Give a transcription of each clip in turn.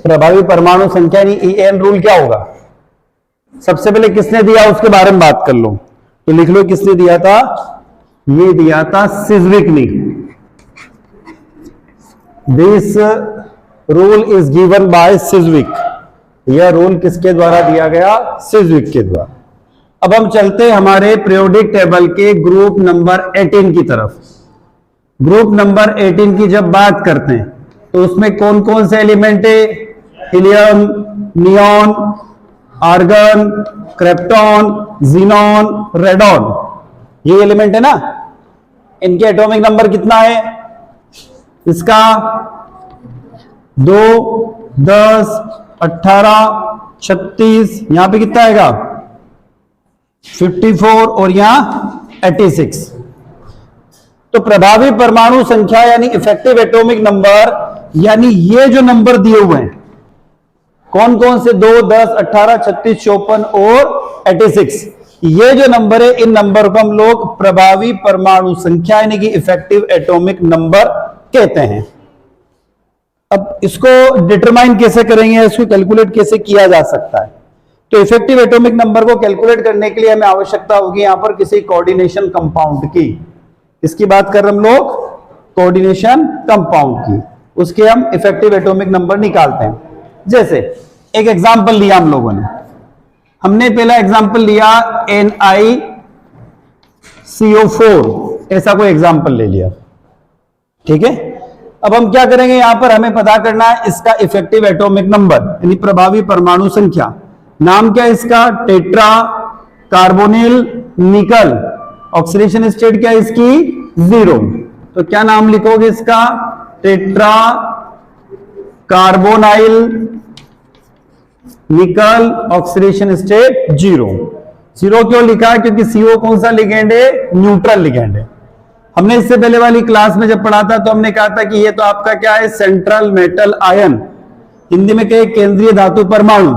प्रभावी परमाणु संख्या यानी EAN रूल क्या होगा? सबसे पहले किसने दिया उसके बारे में बात कर लो। तो लिख लो किसने दिया था, ये दिया था सिज्विक ने। This rule is given by Sidgwick. यह रूल किसके द्वारा दिया गया? सिज्विक के द्वारा। अब हम चलते हैं हमारे पीरियोडिक टेबल के ग्रुप नंबर 18 की तरफ। ग्रुप नंबर 18 की जब बात करते हैं तो उसमें कौन कौन से एलिमेंट है? Helium, neon, argon, krypton, xenon, radon, ये एलिमेंट है ना। इनके एटॉमिक नंबर कितना है? इसका 2, 10, 18, 36, यहां पे कितना आएगा? 54 और यहां 86। तो प्रभावी परमाणु संख्या यानी इफेक्टिव एटॉमिक नंबर, यानी ये जो नंबर दिए हुए हैं कौन कौन से? 2, 10, 18, 36, 54 और 86। ये जो नंबर है इन नंबर को हम लोग प्रभावी परमाणु संख्या यानी कि इफेक्टिव एटॉमिक नंबर कहते हैं। अब इसको डिटरमाइन कैसे करेंगे, इसको कैलकुलेट कैसे किया जा सकता है? तो इफेक्टिव एटॉमिक नंबर को कैलकुलेट करने के लिए हमें आवश्यकता होगी यहां पर किसी कोऑर्डिनेशन कंपाउंड की। इसकी बात कर रहे हम लोग कोऑर्डिनेशन कंपाउंड की, उसके हम इफेक्टिव एटॉमिक नंबर निकालते हैं। जैसे एक एग्जांपल लिया हम लोगों ने, हमने पहला एग्जांपल लिया NiCO4, ऐसा कोई एग्जांपल ले लिया, ठीक है। अब हम क्या करेंगे, यहां पर हमें पता करना है इसका इफेक्टिव एटॉमिक नंबर यानी प्रभावी परमाणु संख्या। नाम क्या है इसका? टेट्रा कार्बोनिल निकल। ऑक्सीडेशन स्टेट क्या है इसकी? 0। तो क्या नाम लिखोगे इसका? टेट्रा कार्बोनाइल निकल, ऑक्सीडेशन स्टेट 0। 0 क्यों लिखा? क्योंकि CO कौन सा लिगेंड है? न्यूट्रल लिगेंड है। हमने इससे पहले वाली क्लास में जब पढ़ा था तो हमने कहा था कि ये तो आपका क्या है? सेंट्रल मेटल आयन, हिंदी में कहे केंद्रीय धातु परमाणु।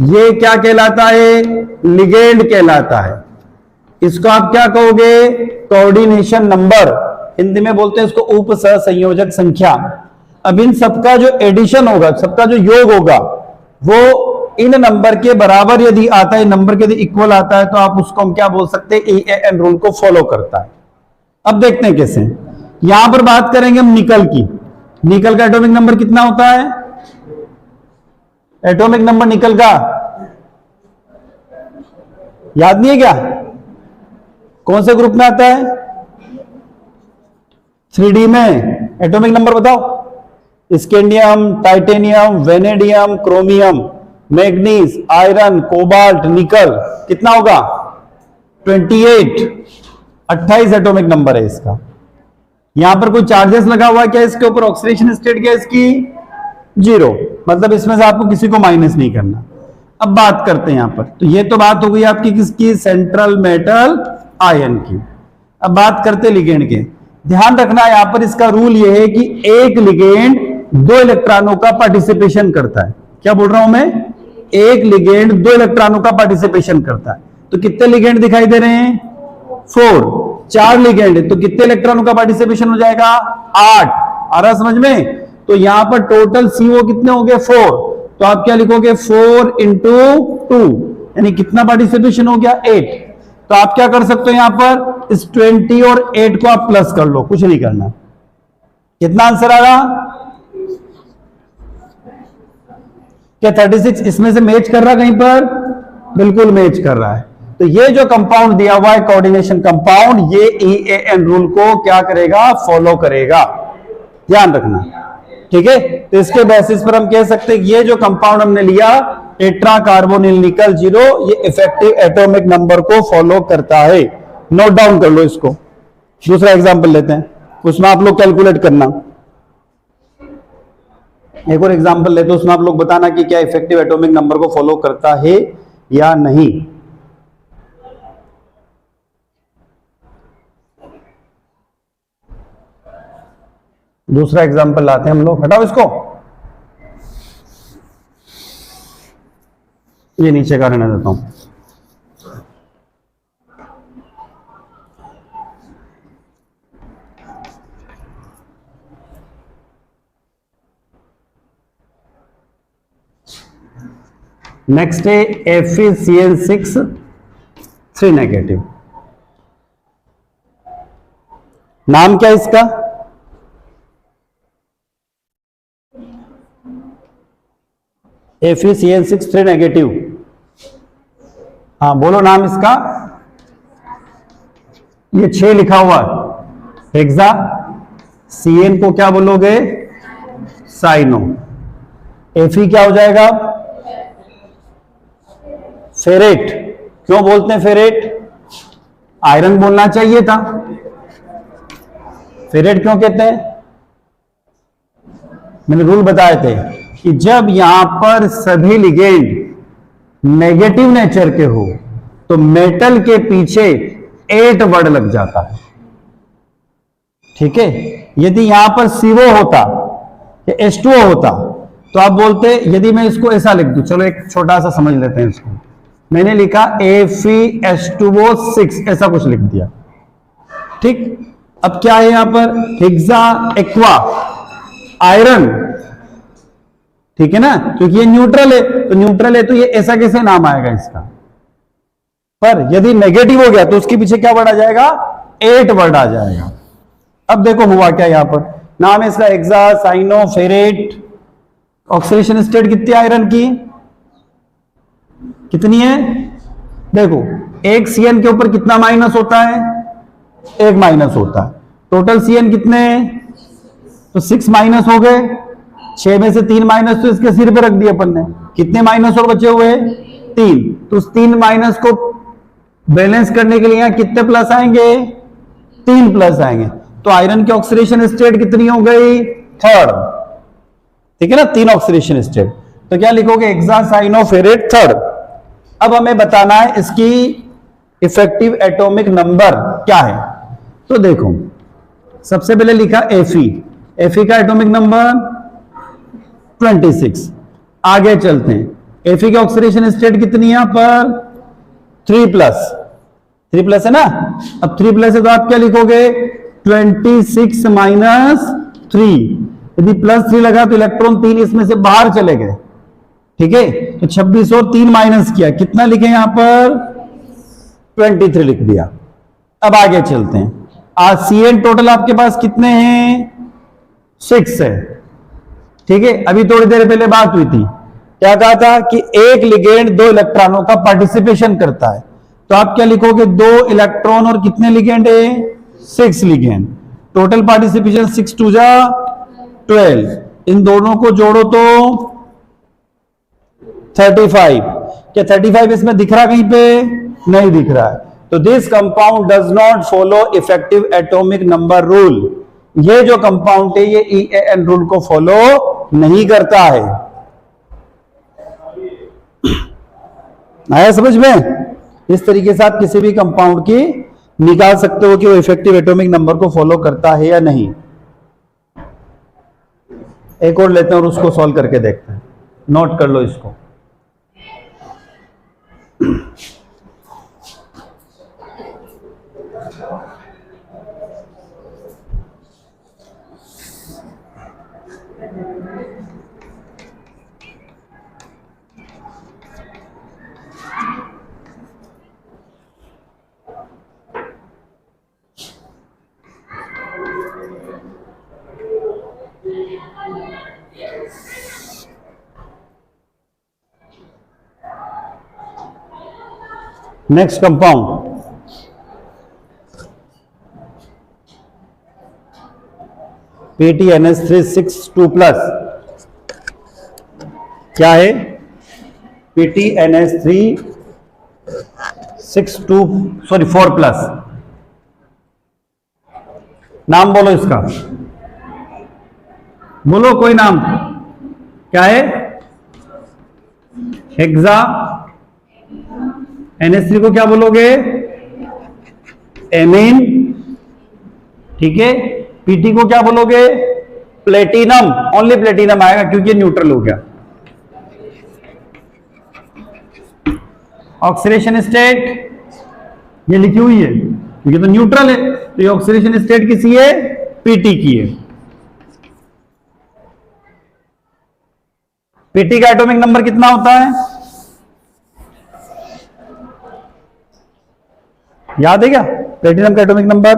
ये क्या कहलाता है? लिगेंड कहलाता है। इसको आप क्या कहोगे? कोऑर्डिनेशन नंबर, हिंदी में बोलते हैं इसको उप सहसंयोजक संख्या। अब इन सबका जो एडिशन होगा, सबका जो योग होगा, वो इन नंबर के बराबर यदि आता है, नंबर के यदि इक्वल आता है, तो आप उसको हम क्या बोल सकते हैं? EAN रूल को फॉलो करता है। अब देखते हैं कैसे। यहां पर बात करेंगे हम निकल की। निकल का एटॉमिक नंबर कितना होता है? एटॉमिक नंबर निकल का याद नहीं है क्या? कौन से ग्रुप में आता है? 3D में। एटॉमिक नंबर बताओ। Scandium, titanium, vanadium, chromium, manganese, iron, cobalt, निकल, कितना होगा? 28 एटॉमिक नंबर है इसका। यहां पर कोई चार्जेस लगा हुआ है क्या इसके ऊपर? ऑक्सीडेशन स्टेट क्या है इसकी? 0। मतलब इसमें से आपको किसी को माइनस नहीं करना। अब बात करते हैं यहां पर, तो ये तो बात हो गई आपकी किसकी? सेंट्रल मेटल आयन की। अब बात करते लिगेंड के। ध्यान रखना यहां पर इसका रूल यह है कि एक लिगेंड 2 इलेक्ट्रॉनों का पार्टिसिपेशन करता है। क्या बोल रहा हूं मैं? एक लिगेंड 2 इलेक्ट्रॉनों का पार्टिसिपेशन करता है। तो कितने लिगेंड दिखाई दे रहे हैं? 4। 4 लिगेंड है तो कितने इलेक्ट्रॉनों का पार्टिसिपेशन हो जाएगा? 8। आ रहा समझ में? तो यहां पर टोटल CO कितने हो गए? 4। तो आप क्या लिखोगे? 4 इंटू 2 यानी कितना पार्टिसिपेशन हो गया? 8। तो आप क्या कर सकते हो यहां पर? इस 20 और 8 को आप प्लस कर लो, कुछ नहीं करना। कितना आंसर आ रहा? क्या 36 इसमें से मैच कर रहा कहीं पर? बिल्कुल मैच कर रहा है। तो ये जो कंपाउंड दिया हुआ है कोऑर्डिनेशन कंपाउंड, ये EAN रूल को क्या करेगा? फॉलो करेगा। ध्यान रखना, ठीक है। तो इसके बेसिस पर हम कह सकते हैं कि ये जो कंपाउंड हमने लिया टेट्रा कार्बोनिल निकल 0, ये इफेक्टिव एटॉमिक नंबर को फॉलो करता है। नोट डाउन कर लो इसको। दूसरा एग्जांपल लेते हैं, उसमें आप लोग कैलकुलेट करना। एक और एग्जांपल लेते हैं, उसमें आप लोग बताना कि क्या इफेक्टिव एटॉमिक नंबर को फॉलो करता है या नहीं। दूसरा एग्जांपल लाते हैं हम लोग। हटाओ इसको, ये नीचे का रहने देता हूं। नेक्स्ट है FeCN6 3 नेगेटिव। नाम क्या है इसका? FeCN6 3 negative. हाँ बोलो नाम इसका। ये 6 लिखा हुआ हेक्सा। CN को क्या बोलोगे? साइनो। Fe क्या हो जाएगा? फेरेट। क्यों बोलते हैं फेरेट? आयरन बोलना चाहिए था, फेरेट क्यों कहते हैं? मैंने रूल बताए थे कि जब यहां पर सभी लिगेंड नेगेटिव नेचर के हो तो मेटल के पीछे 8 वर्ड लग जाता है। ठीक है, यदि यहां पर CO होता या H2O होता तो आप बोलते, यदि मैं इसको ऐसा लिख दूं, चलो एक छोटा सा समझ लेते हैं इसको। मैंने लिखा FeH2O6 ऐसा कुछ लिख दिया। ठीक, अब क्या है यहां पर? Hexa aqua iron. ठीक है ना, क्योंकि ये न्यूट्रल है, तो न्यूट्रल है तो ये ऐसा कैसे नाम आएगा इसका? पर यदि नेगेटिव हो गया तो उसके पीछे क्या वर्ड आ जाएगा? 8 वर्ड आ जाएगा। अब देखो हुआ क्या यहां पर, नाम है इसका hexacyanoferrate. Oxidation state कितनी आयरन की? कितनी है? देखो एक CN के ऊपर कितना माइनस होता है? 1 माइनस होता है। टोटल CN कितने? तो 6 माइनस हो गए। 6 में से 3 माइनस तो इसके सिर पे रख दिए अपन ने। कितने माइनस और बचे हुए? 3। तो उस 3 माइनस को बैलेंस करने के लिए यहां कितने प्लस आएंगे? 3 प्लस आएंगे। तो आयरन की ऑक्सीडेशन स्टेट कितनी हो गई? 3rd। ठीक है ना, 3 ऑक्सीडेशन स्टेट। तो क्या लिखोगे? Hexacyanoferrate 3rd। अब हमें बताना है इसकी इफेक्टिव एटॉमिक नंबर क्या है। तो देखो सबसे पहले लिखा Fe का एटॉमिक नंबर 26। आगे चलते हैं, Fe की ऑक्सीडेशन स्टेट कितनी है यहां पर? 3 प्लस है ना। अब 3 प्लस है तो आप क्या लिखोगे? 26 माइनस 3। यदि +3 लगा तो इलेक्ट्रॉन 3 इसमें से बाहर चले गए। ठीक है, तो 26 और 3 माइनस किया, कितना लिखे यहां पर? 23 लिख दिया। अब आगे चलते हैं, आज CN टोटल आपके पास कितने हैं? 6 है। ठीक है, अभी थोड़ी देर पहले बात हुई थी, क्या कहा था कि एक लिगेंड 2 इलेक्ट्रॉनों का पार्टिसिपेशन करता है। तो आप क्या लिखोगे? 2 इलेक्ट्रॉन और कितने लिगेंड है? 6 लिगेंड। टोटल पार्टिसिपेशन 6 2 जा 12। इन दोनों को जोड़ो तो 35। क्या 35 इसमें दिख रहा कहीं पे? नहीं दिख रहा है। तो this compound does not follow effective atomic number rule. ये जो कंपाउंड है ये EAN रूल को फॉलो नहीं करता है। आया समझ में? इस तरीके से आप किसी भी कंपाउंड की निकाल सकते हो कि वो इफेक्टिव एटॉमिक नंबर को फॉलो करता है या नहीं। एक और लेते हैं और उसको सॉल्व करके देखते हैं। नोट कर लो इसको। नेक्स्ट कंपाउंड PTNS3 6 क्या है? PTNS3 4+। नाम बोलो इसका, बोलो कोई नाम। क्या है? हेक्सा NH3 को क्या बोलोगे? एमीन। ठीक है, PT को क्या बोलोगे? प्लेटिनम। ओनली प्लेटिनम आएगा क्योंकि न्यूट्रल हो गया। ऑक्सीडेशन स्टेट ये लिखी हुई है क्योंकि तो न्यूट्रल है, तो ये ऑक्सीडेशन स्टेट किसी है? PT की है। PT का एटॉमिक नंबर कितना होता है? याद है क्या प्लेटिनम का एटॉमिक नंबर?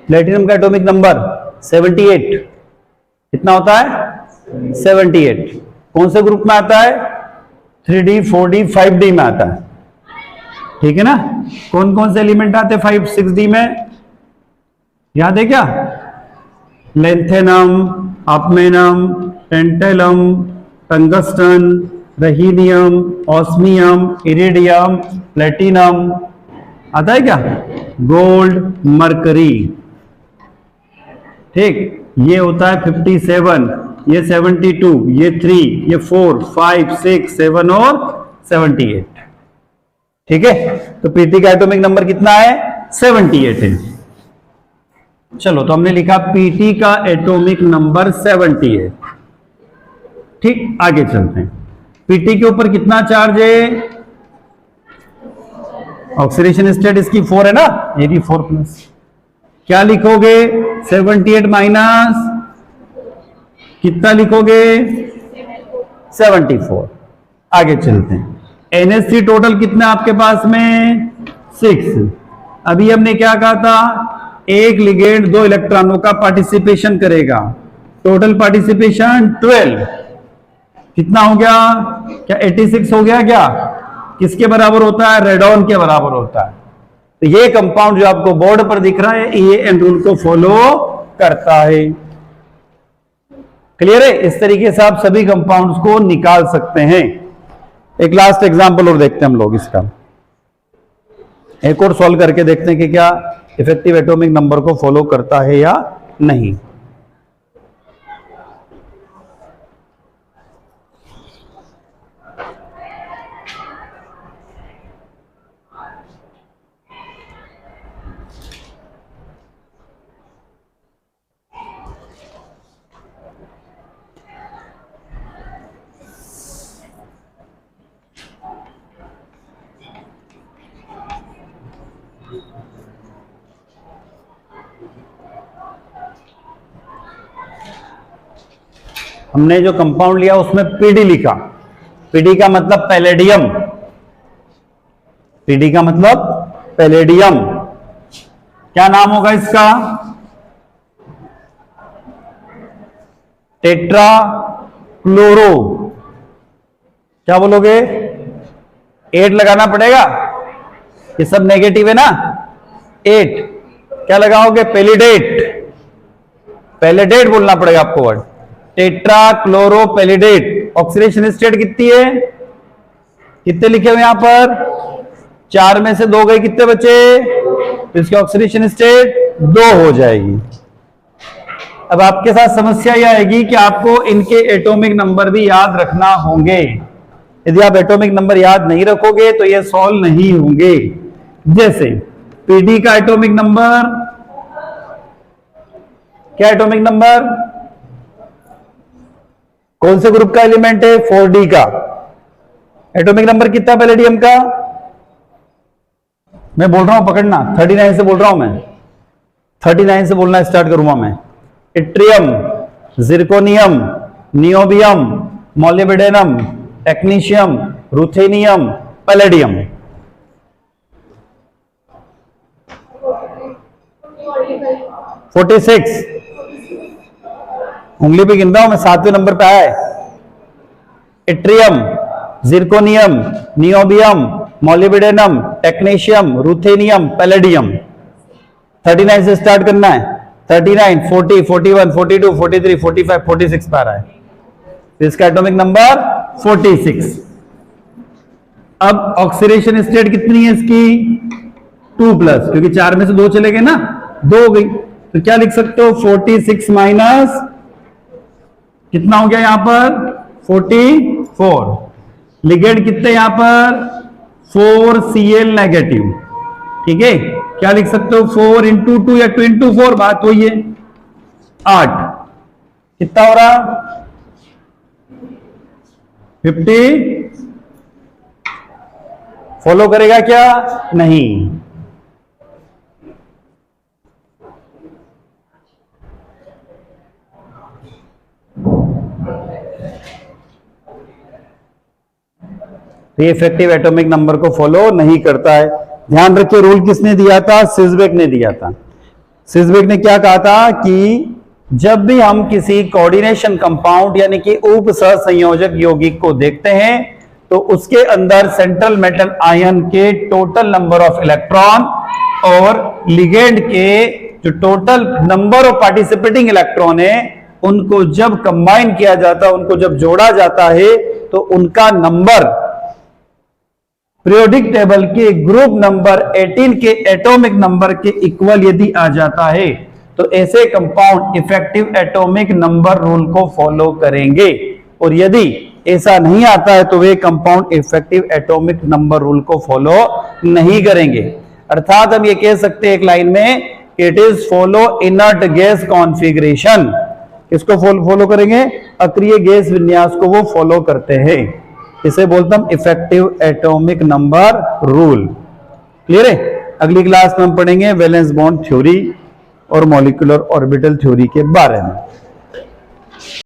प्लेटिनम का एटॉमिक नंबर 78 कितना होता है? 78। कौन से ग्रुप में आता है? 3D 4D 5D में आता है, ठीक है ना? कौन कौन से एलिमेंट आते हैं 5 6D में, याद है क्या? लेंथेनम, ऑप्मेनम, tantalum, tungsten, rhenium, osmium, iridium, platinum, आता है क्या? गोल्ड, मरकरी, ठीक। ये होता है 57, ये 72, ये 3, ये 4 5 6 7 और 78, ठीक है? तो पीटी का एटॉमिक नंबर कितना है? 78 है। चलो, तो हमने लिखा पीटी का एटॉमिक नंबर 78, ठीक। आगे चलते हैं। पीटी के ऊपर कितना चार्ज है? ऑक्सीडेशन स्टेट इसकी 4 है ना, ये भी 4 प्लस। क्या लिखोगे? 78 माइनस कितना लिखोगे? 74। आगे चलते हैं। NH3 टोटल कितना आपके पास में? 6। अभी हमने क्या कहा था? एक लिगेंड 2 इलेक्ट्रॉनों का पार्टिसिपेशन करेगा, टोटल पार्टिसिपेशन 12। कितना हो गया? क्या 86 हो गया क्या? किसके बराबर होता है? रेडॉन के बराबर होता है। तो ये कंपाउंड जो आपको बोर्ड पर दिख रहा है, ये एन रूल को फॉलो करता है। क्लियर है? इस तरीके से आप सभी कंपाउंड्स को निकाल सकते हैं। एक लास्ट एग्जांपल और देखते हैं हम लोग इसका, एक और सॉल्व करके देखते हैं कि क्या इफेक्टिव एटॉमिक नंबर को फॉलो करता है या नहीं। हमने जो कंपाउंड लिया उसमें पीडी लिखा। पीडी का मतलब पैलेडियम, पीडी का मतलब पैलेडियम। क्या नाम होगा इसका? Tetra chloro. क्या बोलोगे? 8 लगाना पड़ेगा, ये सब नेगेटिव है ना। 8 क्या लगाओगे? पेलिडेट, पेलिडेट बोलना पड़ेगा आपको word. Tetra chloro palladate. Oxidation state कितनी है? कितने लिखे हुए यहां पर? 4 में से 2 गए, कितने बचे? तो इसकी ऑक्सीडेशन स्टेट 2 हो जाएगी। अब आपके साथ समस्या यह आएगी कि आपको इनके एटॉमिक नंबर भी याद रखना होंगे। यदि आप एटॉमिक नंबर याद नहीं रखोगे तो ये सॉल्व नहीं होंगे। जैसे पीडी का एटॉमिक नंबर, क्या एटॉमिक नंबर? कौन से ग्रुप का एलिमेंट है? 4D का। एटॉमिक नंबर कितना पैलेडियम का? मैं बोल रहा हूं, पकड़ना, 39 से बोल रहा हूं मैं, 39 से बोलना स्टार्ट करूंगा मैं। Yttrium, zirconium, niobium, molybdenum, technetium, ruthenium, palladium. Forty six उंगली पे गिन रहा हूं मैं, 7वें नंबर पे आया है। Yttrium, zirconium, niobium, molybdenum, technetium, ruthenium, palladium. 39 से स्टार्ट करना है। 39, 40, 41, 42, 43, 45, 46 पर आ रहा है। तो इसका एटॉमिक नंबर 46। अब ऑक्सीडेशन स्टेट कितनी है इसकी? 2 प्लस, क्योंकि 4 में से 2 चले गए ना, 2 हो गई। तो क्या लिख सकते हो? 46 माइनस कितना हो गया यहां पर? 44। लिगेंड कितने यहां पर? 4Cl नेगेटिव, ठीक है। क्या लिख सकते हो? 4 इंटू 2 या 2 इंटू 4, बात हुई है 8। कितना हो रहा? 50। फॉलो करेगा क्या? नहीं। तो ये इफेक्टिव एटॉमिक नंबर को फॉलो नहीं करता है। ध्यान रखिए, रूल किसने दिया था? सिस्बेक ने दिया था। सिस्बेक ने क्या कहा था कि जब भी हम किसी कोऑर्डिनेशन कंपाउंड यानी कि उप सहसंयोजक यौगिक को देखते हैं तो उसके अंदर सेंट्रल मेटल आयन के टोटल नंबर ऑफ इलेक्ट्रॉन और लिगेंड के जो total number of participating electron है उनको जब कंबाइन किया जाता है, उनको जब जोड़ा जाता है तो उनका नंबर पीरियोडिक टेबल के ग्रुप नंबर 18 के एटॉमिक नंबर के इक्वल यदि आ जाता है तो ऐसे compound effective atomic number rule को फॉलो करेंगे, और यदि ऐसा नहीं आता है तो वे compound effective atomic number rule को फॉलो नहीं करेंगे। अर्थात हम ये कह सकते हैं एक लाइन में, it is follow inert gas configuration. इसको फॉलो करेंगे, अक्रिय गैस विन्यास को वो फॉलो करते हैं। इसे बोलता हम effective atomic number rule. Clear है? अगली क्लास में हम पढ़ेंगे वैलेंस बॉन्ड थ्योरी और मॉलिक्यूलर ऑर्बिटल थ्योरी के बारे में।